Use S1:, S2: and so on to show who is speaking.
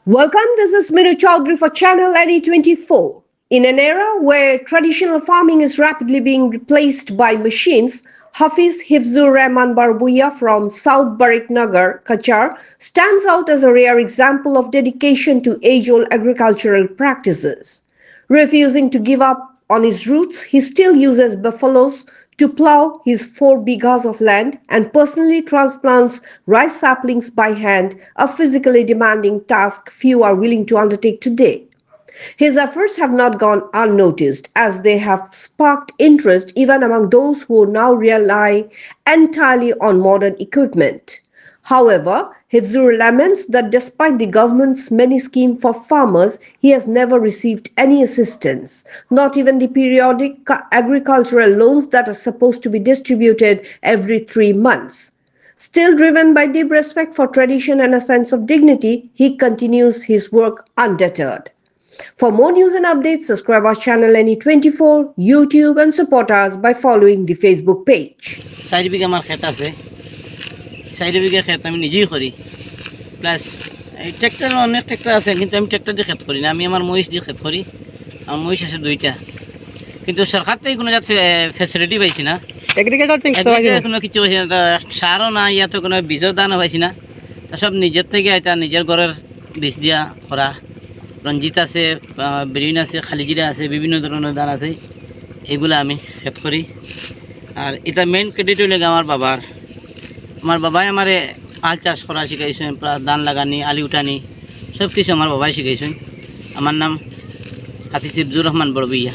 S1: Welcome, this is Minu Chaudhary for Channel NE24. In an era where traditional farming is rapidly being replaced by machines, Hafiz Hifzur Rahman Barbuya from South Nagar, Kachar, stands out as a rare example of dedication to age-old agricultural practices. Refusing to give up on his roots, he still uses buffaloes to plow his 4 bighas of land and personally transplants rice saplings by hand, a physically demanding task few are willing to undertake today. His efforts have not gone unnoticed as they have sparked interest even among those who now rely entirely on modern equipment. However, Hifzur laments that despite the government's many schemes for farmers, he has never received any assistance, not even the periodic agricultural loans that are supposed to be distributed every 3 months. Still driven by deep respect for tradition and a sense of dignity, he continues his work undeterred. For more news and updates, subscribe our channel NE24, YouTube and support us by following the Facebook page.
S2: 4 বিঘা আমার ক্ষেত আছে 4 বিঘা ক্ষেত আমি নিজেই করি plus এই tractor অনেক tractor আছে কিন্তু আমি ট্রাক্টর দিয়ে ক্ষেত করি না আমি আমার মহিষ দিয়ে ক্ষেত করি আমার মহিষ আছে 2টা কিন্তু সরকার থেকে কোনো জাতীয় ফ্যাসিলিটি পাইছি না এগ্রিকালচার থেকে কোনো কিছু পাইছি না সারও না ইয়াতে কোনো বীজের দানও পাইছি না সব নিজের থেকে এটা নিজের ঘরের বীজ দিয়া করা রঞ্জিত আছে ব্রিন আছে খালিজিরা আছে বিভিন্ন ধরনের ধান আছে এগুলো আমি ক্ষেত করি আর এটা মেইন ক্রেডিট হইলে আমার বাবাই আমারে আল চাষ করা শিখাইছেন ধান লাগানি আলি উঠানি সব কিছু আমার বাবাই শিখাইছেন আমার নাম হাফিজ হিফজুর রহমান বড়বুইয়া।